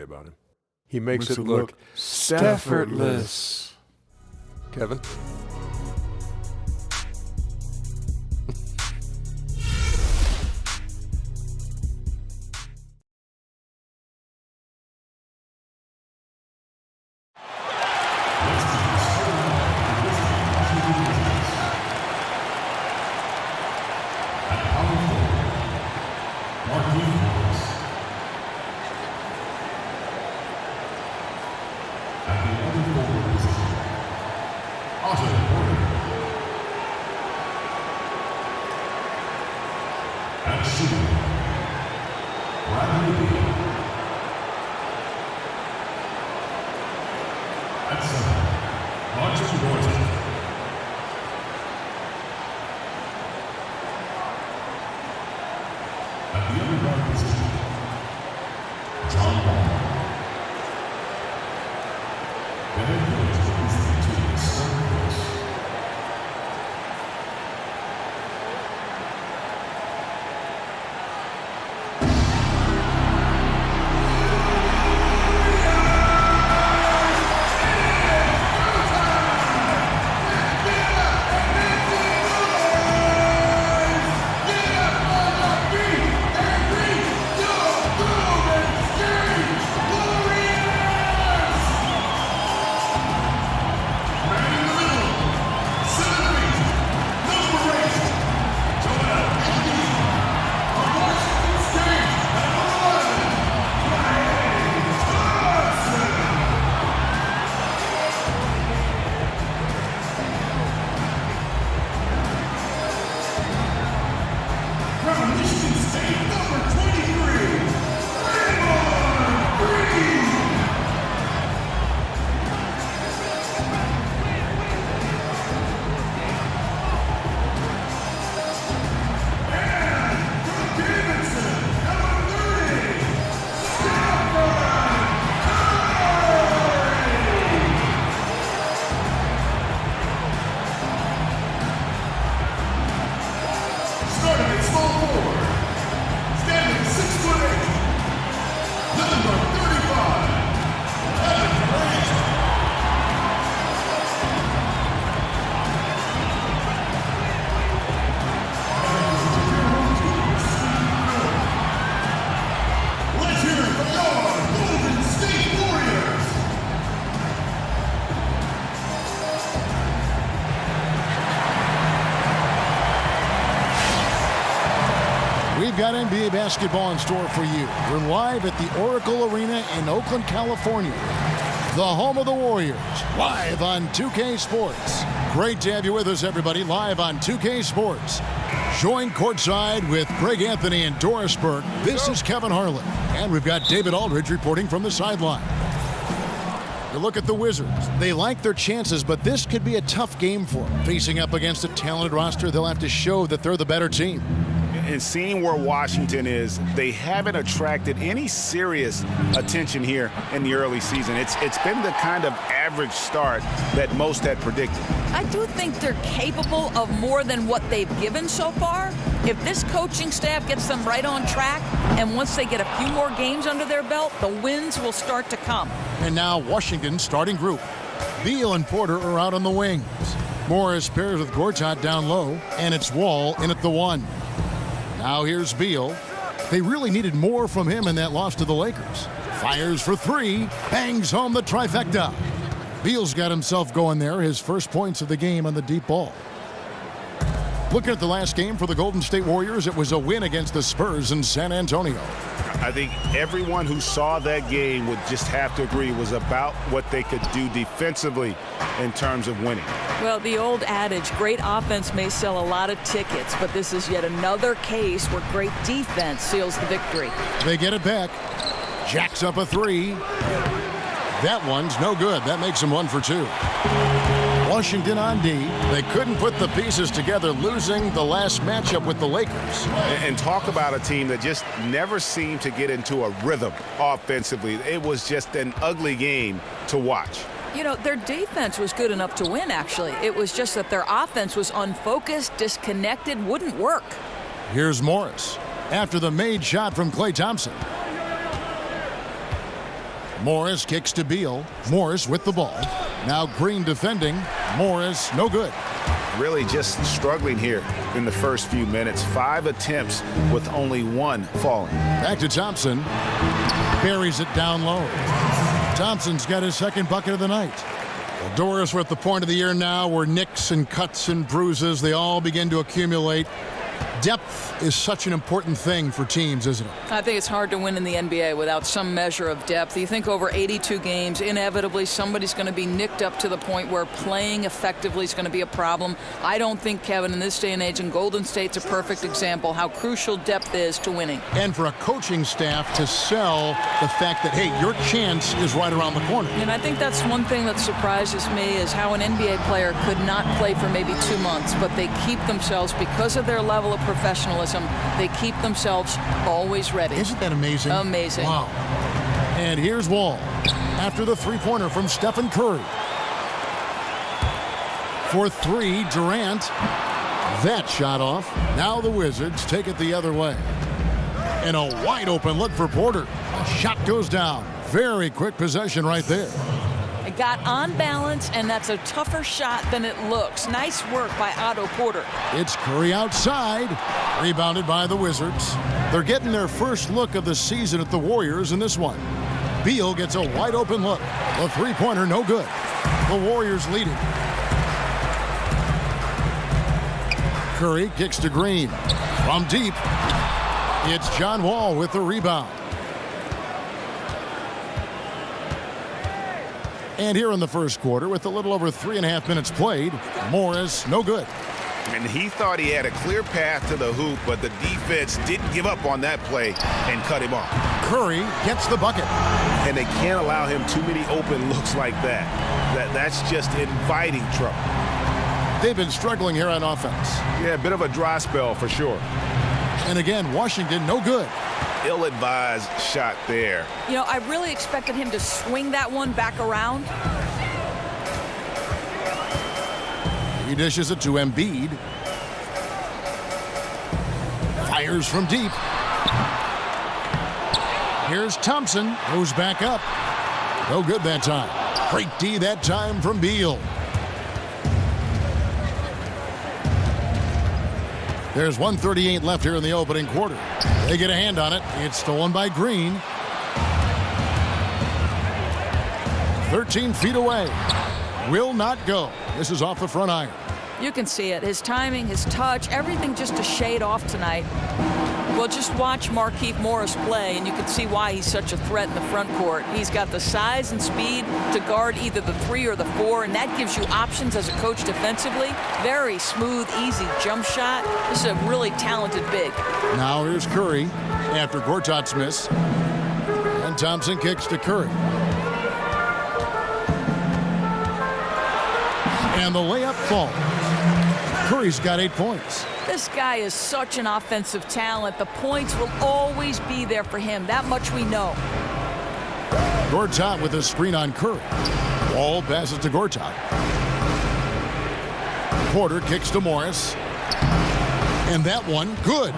about him. He makes it look Staffordless. Kevin? We've got NBA basketball in store for you. We're live at the Oracle Arena in Oakland, California, the home of the Warriors, live on 2K Sports. Great to have you with us, everybody, live on 2K Sports. Joined courtside with Greg Anthony and Doris Burke. This is Kevin Harlan, and we've got David Aldridge reporting from the sideline. You look at the Wizards. They like their chances, but this could be a tough game for them. Facing up against a talented roster, they'll have to show that they're the better team. And seeing where Washington is, they haven't attracted any serious attention here in the early season. It's been the kind of average start that most had predicted. I do think they're capable of more than what they've given so far. If this coaching staff gets them right on track, and once they get a few more games under their belt, the wins will start to come. And now Washington's starting group. Beal and Porter are out on the wings. Morris pairs with Gortat down low, and it's Wall in at the one. Now here's Beal. They really needed more from him in that loss to the Lakers. Fires for three, bangs home the trifecta. Beal's got himself going there, his first points of the game on the deep ball. Looking at the last game for the Golden State Warriors, it was a win against the Spurs in San Antonio. I think everyone who saw that game would just have to agree it was about what they could do defensively in terms of winning. Well, the old adage, great offense may sell a lot of tickets, but this is yet another case where great defense seals the victory. They get it back. Jacks up a three. That one's no good. That makes him 1 for 2. Washington on D. They couldn't put the pieces together, losing the last matchup with the Lakers. And talk about a team that just never seemed to get into a rhythm offensively. It was just an ugly game to watch. You know, their defense was good enough to win, actually. It was just that their offense was unfocused, disconnected, wouldn't work. Here's Morris after the made shot from Klay Thompson. Morris kicks to Beal. Morris with the ball. Now Green defending. Morris, no good. Really just struggling here in the first few minutes. 5 attempts with only 1 falling. Back to Thompson. Buries it down low. Thompson's got his second bucket of the night. Well, Doris, we're at the point of the year now where nicks and cuts and bruises, they all begin to accumulate. Depth is such an important thing for teams, isn't it? I think it's hard to win in the NBA without some measure of depth. You think over 82 games, inevitably somebody's going to be nicked up to the point where playing effectively is going to be a problem. I don't think, Kevin, in this day and age, and Golden State's a perfect example how crucial depth is to winning. And for a coaching staff to sell the fact that, hey, your chance is right around the corner. And I think that's one thing that surprises me is how an NBA player could not play for maybe 2 months, but they keep themselves, because of their level of professionalism, they keep themselves always ready. Isn't that amazing? Amazing. Wow. And here's Wall after the three-pointer from Stephen Curry. For 3, Durant. That shot off. Now the Wizards take it the other way. And a wide open look for Porter. Shot goes down. Very quick possession right there. It got on balance, and that's a tougher shot than it looks. Nice work by Otto Porter. It's Curry outside. Rebounded by the Wizards. They're getting their first look of the season at the Warriors in this one. Beal gets a wide open look. The three-pointer no good. The Warriors leading. Curry kicks to Green. From deep, it's John Wall with the rebound. And here in the first quarter, with a little over 3.5 minutes played, Morris, no good. And he thought he had a clear path to the hoop, but the defense didn't give up on that play and cut him off. Curry gets the bucket. And they can't allow him too many open looks like that. That's just inviting trouble. They've been struggling here on offense. Yeah, a bit of a dry spell for sure. And again, Washington, no good. Ill-advised shot there. You know, I really expected him to swing that one back around. He dishes it to Embiid. Fires from deep. Here's Thompson, goes back up. No good that time. Great D that time from Beal. There's 1:38 left here in the opening quarter. They get a hand on it. It's stolen by Green. 13 feet away. Will not go. This is off the front iron. You can see it. His timing, his touch, everything just a shade off tonight. Well, just watch Markieff Morris play, and you can see why he's such a threat in the front court. He's got the size and speed to guard either the 3 or the 4, and that gives you options as a coach defensively. Very smooth, easy jump shot. This is a really talented big. Now here's Curry after Gortat's miss. And Thompson kicks to Curry. And the layup falls. Curry's got 8 points. This guy is such an offensive talent. The points will always be there for him. That much we know. Gortat with a screen on Curry. Wall passes to Gortat. Porter kicks to Morris. And that one, good.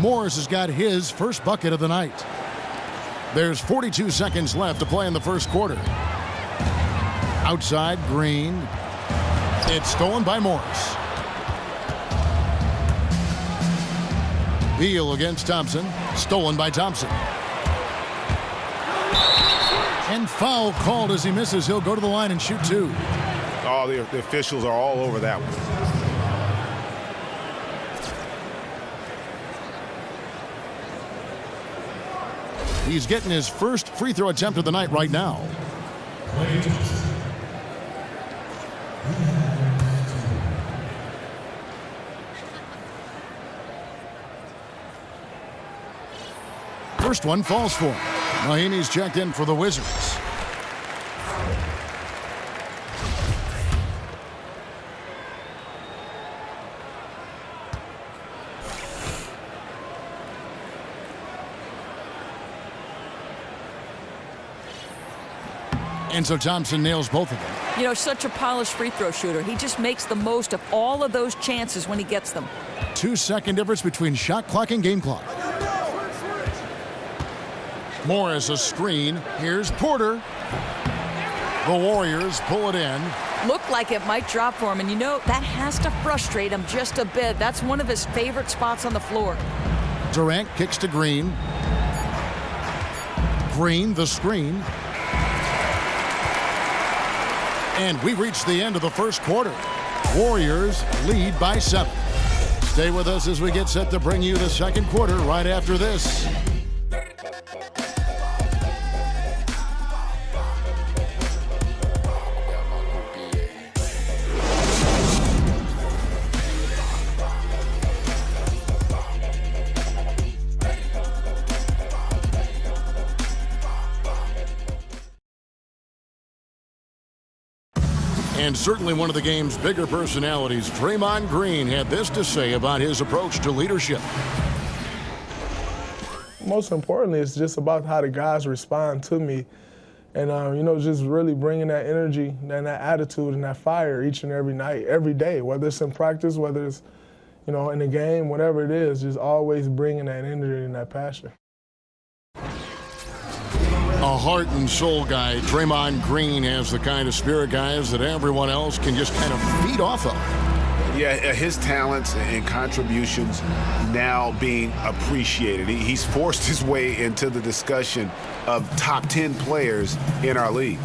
Morris has got his first bucket of the night. There's 42 seconds left to play in the first quarter. Outside, Green. It's stolen by Morris. Beal against Thompson. Stolen by Thompson. And foul called as he misses. He'll go to the line and shoot 2. Oh, the officials are all over that one. He's getting his first free throw attempt of the night right now. First one falls for him. Mahinmi's checked in for the Wizards. And so Thompson nails both of them. You know, such a polished free throw shooter. He just makes the most of all of those chances when he gets them. 2-second difference between shot clock and game clock. Morris a screen. Here's Porter. The Warriors pull it in. Looked like it might drop for him, and you know, that has to frustrate him just a bit. That's one of his favorite spots on the floor. Durant kicks to Green. Green, the screen. And we reach the end of the first quarter. Warriors lead by 7. Stay with us as we get set to bring you the second quarter right after this. And certainly one of the game's bigger personalities, Draymond Green, had this to say about his approach to leadership. Most importantly, it's just about how the guys respond to me. And, just really bringing that energy and that attitude and that fire each and every night, every day, whether it's in practice, whether it's, in the game, whatever it is, just always bringing that energy and that passion. A heart and soul guy. Draymond Green has the kind of spirit, guys, that everyone else can just kind of feed off of. Yeah, his talents and contributions now being appreciated. He's forced his way into the discussion of top 10 players in our league.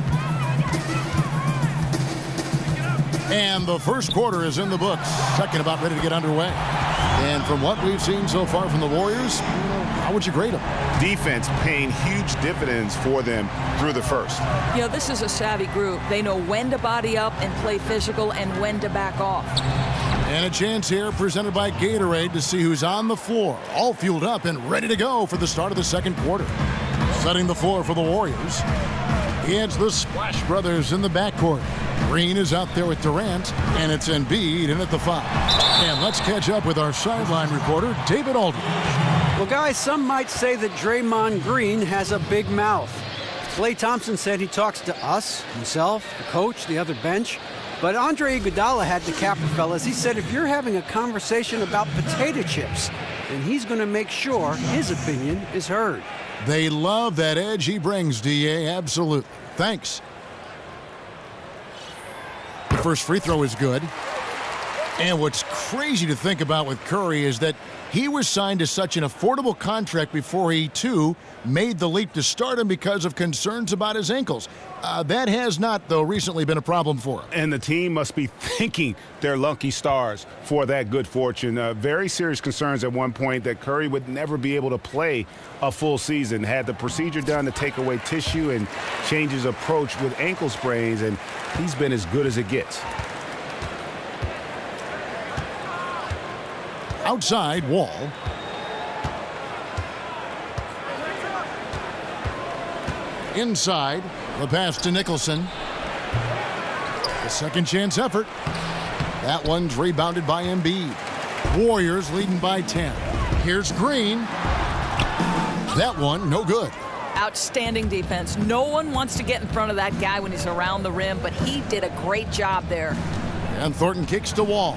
And the first quarter is in the books. Second about ready to get underway. And from what we've seen so far from the Warriors, how would you grade them? Defense paying huge dividends for them through the first. This is a savvy group. They know when to body up and play physical and when to back off. And a chance here presented by Gatorade to see who's on the floor, all fueled up and ready to go for the start of the second quarter. Setting the floor for the Warriors. It's the Splash Brothers in the backcourt. Green is out there with Durant, and it's Embiid in at the 5. And let's catch up with our sideline reporter, David Aldridge. Well, guys, some might say that Draymond Green has a big mouth. Klay Thompson said he talks to us, himself, the coach, the other bench. But Andre Iguodala had to cap the fellas. He said if you're having a conversation about potato chips, then he's going to make sure his opinion is heard. They love that edge he brings, D.A. Absolutely. Thanks. The first free throw is good. And what's crazy to think about with Curry is that he was signed to such an affordable contract before he, too, made the leap to stardom because of concerns about his ankles. That has not, though, recently been a problem for him. And the team must be thanking their lucky stars for that good fortune. Very serious concerns at one point that Curry would never be able to play a full season. Had the procedure done to take away tissue and change his approach with ankle sprains, and he's been as good as it gets. Outside, Wall. Inside, the pass to Nicholson. The second chance effort. That one's rebounded by Embiid. Warriors leading by 10. Here's Green. That one, no good. Outstanding defense. No one wants to get in front of that guy when he's around the rim, but he did a great job there. And Thornton kicks to Wall.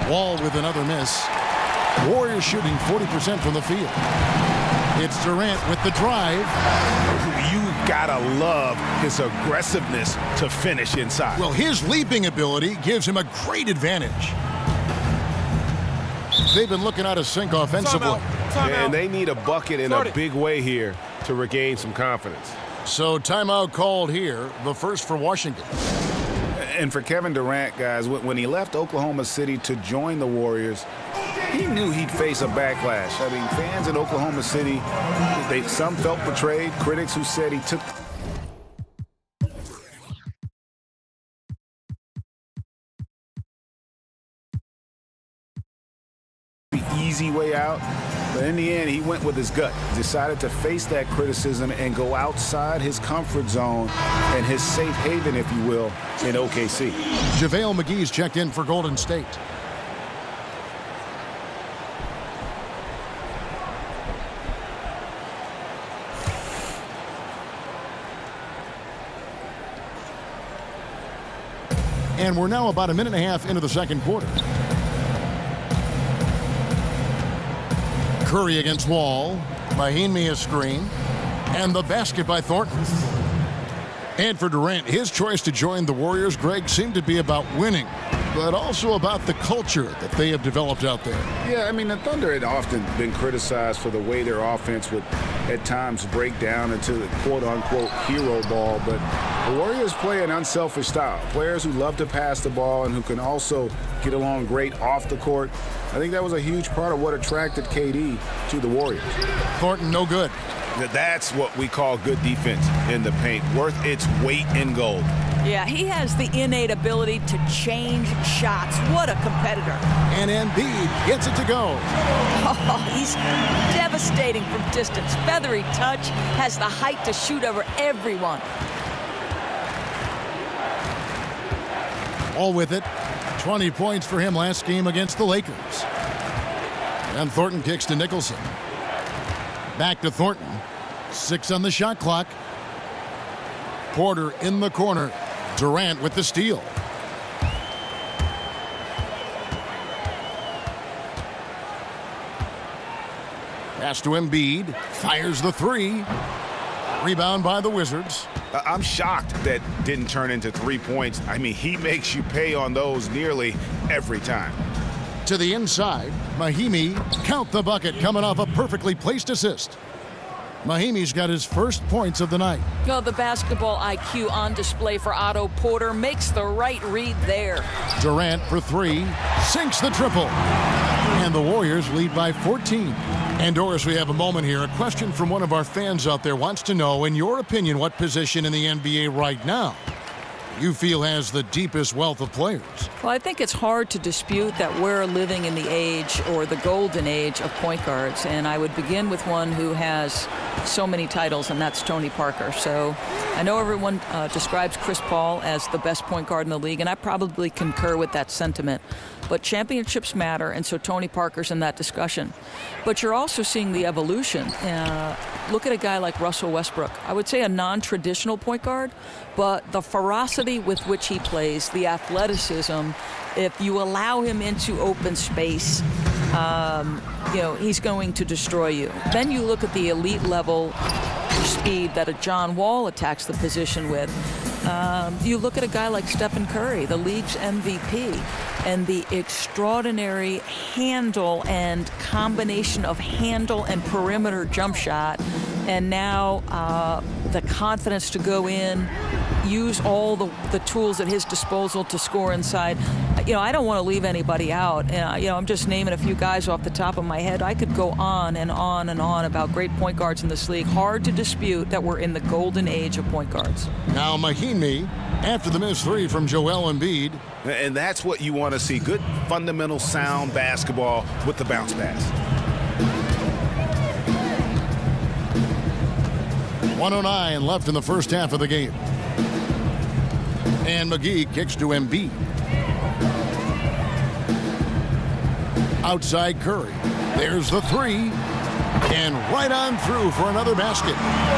Wall with another miss. Warriors shooting 40% from the field. It's Durant with the drive. You gotta love his aggressiveness to finish inside. Well, his leaping ability gives him a great advantage. They've been looking out of sync offensively. And they need a bucket in a big way here to regain some confidence. So timeout called here, the first for Washington. And for Kevin Durant, guys, when he left Oklahoma City to join the Warriors, he knew he'd face a backlash. I mean, fans in Oklahoma City, some felt betrayed. Critics who said he took the easy way out. But in the end, he went with his gut, decided to face that criticism and go outside his comfort zone and his safe haven, if you will, in OKC. JaVale McGee's checked in for Golden State. And we're now about a minute and a half into the second quarter. Curry against Wall. Mahinmi a screen. And the basket by Thornton. And for Durant, his choice to join the Warriors, Greg, seemed to be about winning, but also about the culture that they have developed out there. Yeah, I mean, the Thunder had often been criticized for the way their offense would at times break down into the quote-unquote hero ball, but the Warriors play an unselfish style. Players who love to pass the ball and who can also get along great off the court. I think that was a huge part of what attracted KD to the Warriors. Thornton, no good. That's what we call good defense in the paint, worth its weight in gold. Yeah, he has the innate ability to change shots. What a competitor. And Embiid gets it to go. Oh, he's devastating from distance. Feathery touch, has the height to shoot over everyone. All with it. 20 points for him last game against the Lakers. And Thornton kicks to Nicholson. Back to Thornton. 6 on the shot clock. Porter in the corner. Durant with the steal. Pass to Embiid. Fires the 3. Rebound by the Wizards. I'm shocked that didn't turn into 3 points. I mean, he makes you pay on those nearly every time. To the inside, Mahinmi, count the bucket, coming off a perfectly placed assist. Mahimi's got his first points of the night. Oh, the basketball IQ on display for Otto Porter, makes the right read there. Durant for 3, sinks the triple. And the Warriors lead by 14. And Doris, we have a moment here. A question from one of our fans out there wants to know, in your opinion, what position in the NBA right now you feel has the deepest wealth of players? Well, I think it's hard to dispute that we're living in the age, or the golden age, of point guards. And I would begin with one who has so many titles, and that's Tony Parker. So I know everyone describes Chris Paul as the best point guard in the league, and I probably concur with that sentiment. But championships matter, and so Tony Parker's in that discussion. But you're also seeing the evolution. Look at a guy like Russell Westbrook. I would say a non-traditional point guard, but the ferocity with which he plays, the athleticism, if you allow him into open space, he's going to destroy you. Then you look at the elite level speed that a John Wall attacks the position with. You look at a guy like Stephen Curry, the league's MVP, and the extraordinary handle and combination of handle and perimeter jump shot, and now the confidence to go in, use all the tools at his disposal to score inside. I don't want to leave anybody out. I'm just naming a few guys off the top of my head. I could go on and on and on about great point guards in this league. Hard to dispute that we're in the golden age of point guards. Now Mahinmi, after the missed 3 from Joel Embiid. And that's what you want to see. Good, fundamental, sound basketball with the bounce pass. 1:09 left in the first half of the game. And McGee kicks to Embiid. Outside Curry. There's the 3. And right on through for another basket.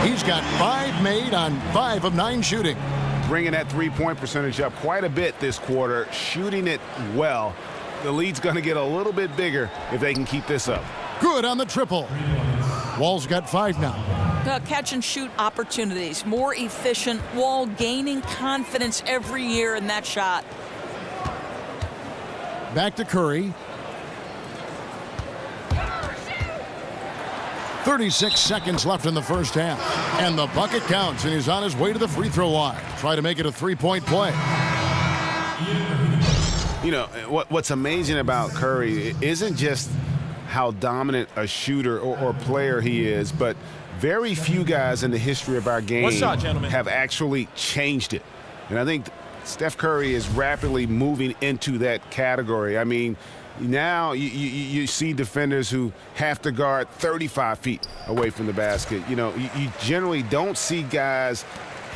He's got 5 made on 5 of 9 shooting. Bringing that three-point percentage up quite a bit this quarter, shooting it well. The lead's going to get a little bit bigger if they can keep this up. Good on the triple. Wall's got 5 now. Catch and shoot opportunities, more efficient. Wall gaining confidence every year in that shot. Back to Curry. 36 seconds left in the first half. And the bucket counts, and he's on his way to the free throw line. Try to make it a 3-point play. What's amazing about Curry isn't just how dominant a shooter or player he is, but very few guys in the history of our game have actually changed it. And I think Steph Curry is rapidly moving into that category. I mean, now you see defenders who have to guard 35 feet away from the basket. You generally don't see guys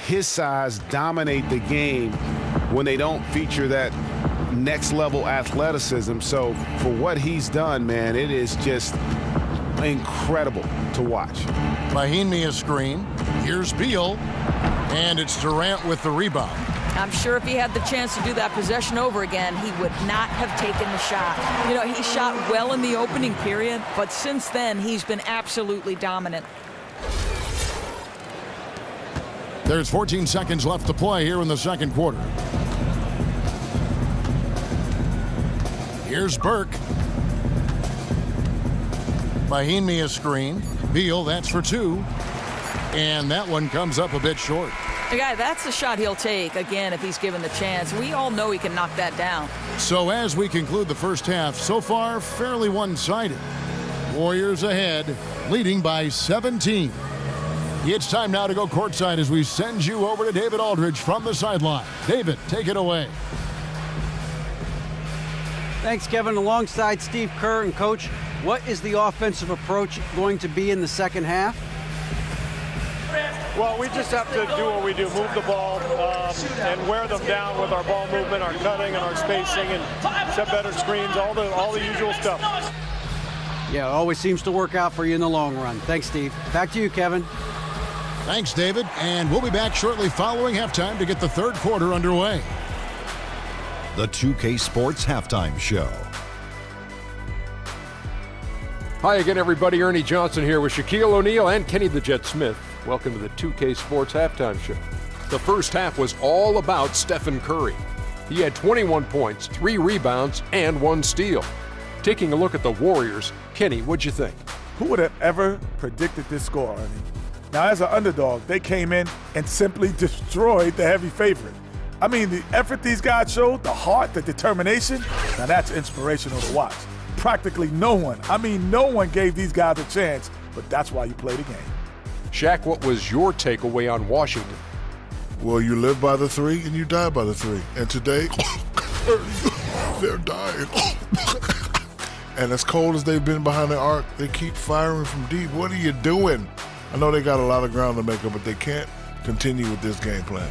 his size dominate the game when they don't feature that next level athleticism. So for what he's done, man, it is just incredible to watch. Mahinmi a screen. Here's Beal. And it's Durant with the rebound. I'm sure if he had the chance to do that possession over again, he would not have taken the shot. You know, he shot well in the opening period, but since then, he's been absolutely dominant. There's 14 seconds left to play here in the second quarter. Here's Burke. Mahinmi a screen. Beal, that's for two. And that one comes up a bit short. Guy, that's the shot he'll take, again, if he's given the chance. We all know he can knock that down. So as we conclude the first half, so far fairly one-sided. Warriors ahead, leading by 17. It's time now to go courtside as we send you over to David Aldridge from the sideline. David, take it away. Thanks, Kevin. Alongside Steve Kerr and Coach, what is the offensive approach going to be in the second half? Well, we just have to do what we do, move the ball and wear them down with our ball movement, our cutting, and our spacing, and set better screens, all the usual stuff. Yeah, it always seems to work out for you in the long run. Thanks, Steve. Back to you, Kevin. Thanks, David. And we'll be back shortly following halftime to get the third quarter underway. The 2K Sports Halftime Show. Hi again, everybody. Ernie Johnson here with Shaquille O'Neal and Kenny the Jet Smith. Welcome to the 2K Sports Halftime Show. The first half was all about Stephen Curry. He had 21 points, 3 rebounds, and 1 steal. Taking a look at the Warriors, Kenny, what'd you think? Who would have ever predicted this score, Ernie? Now, as an underdog, they came in and simply destroyed the heavy favorite. I mean, the effort these guys showed, the heart, the determination, now that's inspirational to watch. Practically no one gave these guys a chance, but that's why you play the game. Shaq, what was your takeaway on Washington? Well, you live by the 3 and you die by the 3. And today, they're dying. And as cold as they've been behind the arc, they keep firing from deep. What are you doing? I know they got a lot of ground to make up, but they can't continue with this game plan.